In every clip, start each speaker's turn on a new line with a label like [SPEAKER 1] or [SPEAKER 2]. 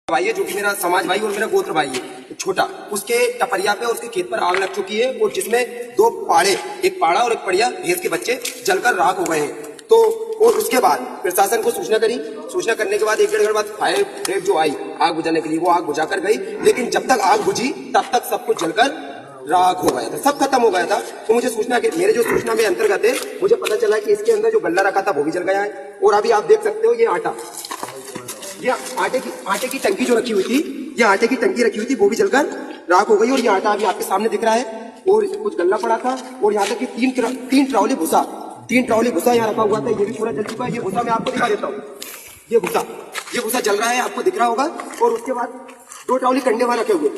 [SPEAKER 1] भाई है जो कि मेरा समाज भाई और मेरा गोत्र भाई है छोटा, उसके टपरिया पे और उसके खेत पर आग लग चुकी है और जिसमें दो पाड़े, एक पाड़ा और एक पड़िया भैंस के बच्चे जलकर राख हो गए हैं। तो और उसके बाद प्रशासन को सूचना करी, सूचना करने के बाद 1-1.5 घंटे बाद फायर ब्रिगेड जो आई आग बुझाने के लिए, वो आग बुझा कर गई, लेकिन जब तक आग बुझी तब तक सब कुछ जलकर राख हो गया था, सब खत्म हो गया था। तो मुझे सूचना के मेरे जो सूचना में अंतर्गत है, मुझे पता चला कि इसके अंदर जो गल्ला रखा था वो भी जल गया है। और अभी आप देख सकते हो ये आटा, ये आटे की टंकी जो रखी हुई थी, ये आटे की टंकी रखी हुई थी, वो भी जलकर राख हो गई। और ये आटा अभी आपके सामने दिख रहा है और कुछ गल्ला पड़ा था और यहाँ तक कि तीन ट्रॉली भूसा यहाँ रखा हुआ था, ये भी पूरा जल चुका है। ये भूसा मैं आपको दिखा देता हूँ, ये भूसा जल रहा है, आपको दिख रहा होगा। और उसके बाद 2 ट्रॉली कंडे वहां रखे हुए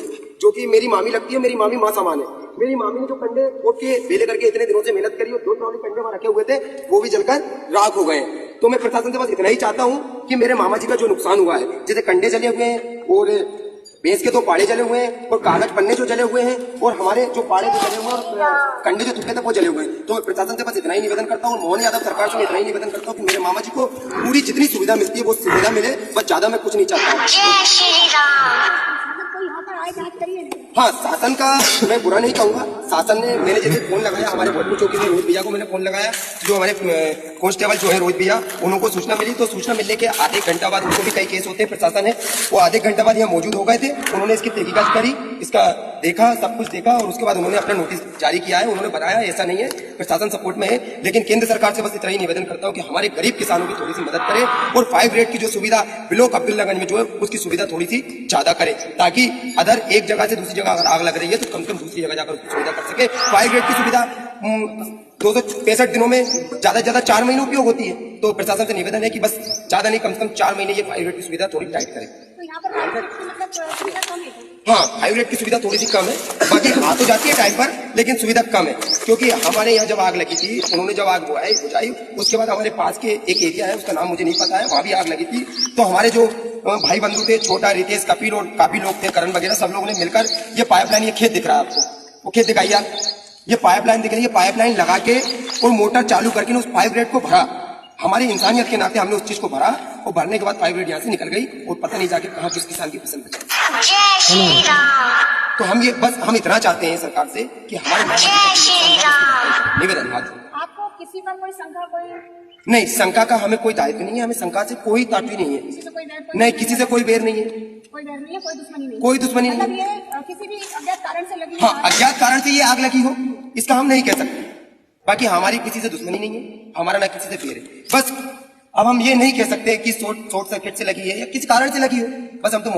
[SPEAKER 1] जो कि मेरी मामी लगती है, मेरी मामी माँ समान है। मेरी मामी ने जो कंडे कोट के बेले करके इतने दिनों से मेहनत करी और 2 ट्रॉली कंडे वहां रखे हुए थे, वो भी जलकर राख हो गए। तो मैं प्रशासन से बस इतना ही चाहता हूँ कि मेरे मामा जी का जो नुकसान हुआ है, जैसे कंडे जले हुए हैं और भैंस के 2 पाड़े जले हुए हैं और कागज पन्ने जो जले हुए हैं और हमारे जो पाड़े जो जले हुए हैं और कंडे जो टूटे थे वो जले हुए हैं। तो मैं प्रशासन से बस इतना ही निवेदन करता हूँ और मोहन यादव सरकार से मैं इतना ही निवेदन करता हूँ कि मेरे मामा जी को पूरी जितनी सुविधा मिलती है वो सुविधा मिले, बस ज्यादा मैं कुछ नहीं चाहता हूँ। हाँ, शासन का मैं बुरा नहीं कहूंगा। शासन ने, मैंने जैसे फोन लगाया हमारे भोजपुर चौकी से रोहित भैया को मैंने फोन लगाया, जो हमारे कांस्टेबल जो है रोहित भैया, उनको सूचना मिली। तो सूचना मिलने के आधे घंटा बाद, उनको भी कई केस होते हैं, प्रशासन है वो आधे घंटा बाद यहाँ मौजूद हो गए थे। उन्होंने इसकी तहकीकात करी, इसका देखा, सब कुछ देखा और उसके बाद उन्होंने अपना नोटिस जारी किया है। उन्होंने बताया ऐसा नहीं है, प्रशासन सपोर्ट में है, लेकिन केंद्र सरकार से बस इतना ही निवेदन करता हूँ कि हमारे गरीब किसानों की थोड़ी सी मदद करें और 5 रेट की जो सुविधा ब्लॉक अब्दुल्लागंज में जो है उसकी सुविधा थोड़ी सी ज्यादा करें, ताकि अदर एक जगह से दूसरी जगह अगर आग लग रही है तो कम से कम दूसरी जगह जाकर उसकी सुविधा कर सके। 5 रेट की सुविधा 265 दिनों में ज्यादा से ज्यादा 4 महीने उपयोग होती है। तो प्रशासन से निवेदन है कि बस ज्यादा नहीं, कम से कम 4 महीने ये 5 रेट की सुविधा थोड़ी टाइट करें।
[SPEAKER 2] तो यहाँ पर
[SPEAKER 1] हाँ, 5 रेट की सुविधा थोड़ी सी कम है, बाकी आ तो जाती है टाइम पर, लेकिन सुविधा कम है। क्योंकि हमारे यहाँ जब आग लगी थी, उन्होंने जब आग बुझाई, उसके बाद हमारे पास के एक एरिया है, उसका नाम मुझे नहीं पता है, वहां भी आग लगी थी। तो हमारे जो भाई बंधु थे, छोटा, रितेश, कपिल और काफी लोग थे, करण वगैरह, सब लोगों ने मिलकर ये पाइपलाइन, ये खेत दिख रहा है आपको, वो खेत दिखाइए आप, ये पाइपलाइन दिख रही है, पाइपलाइन लगा के और मोटर चालू करके उस 5 रेट को भरा। हमारी इंसानियत के नाते हमने उस चीज को भरा और भरने के बाद 5 रेट यहाँ से निकल गई और पता नहीं जाके कहाँ किस किसान की फसल बची। तो हम इतना चाहते हैं सरकार से कि हमारे निवेदन
[SPEAKER 2] आपको किसी पर कोई शंका, कोई
[SPEAKER 1] नहीं, शंका का हमें कोई दायित्व नहीं है, हमें शंका से कोई ताटवी नहीं है,
[SPEAKER 2] किसी से कोई डर,
[SPEAKER 1] नहीं, किसी से कोई बैर नहीं है,
[SPEAKER 2] कोई डर नहीं है, कोई दुश्मनी नहीं,
[SPEAKER 1] कोई दुश्मनी नहीं
[SPEAKER 2] मतलब ये किसी भी अज्ञात कारण से लगी।
[SPEAKER 1] हाँ, अज्ञात कारण से ये आग लगी हो इसका हम नहीं कह सकते, बाकी हमारी किसी से दुश्मनी नहीं है, हमारा ना किसी से बैर है। बस अब हम ये नहीं कह सकते कि शॉर्ट सर्किट से लगी है या किस कारण से लगी हो, बस हम तो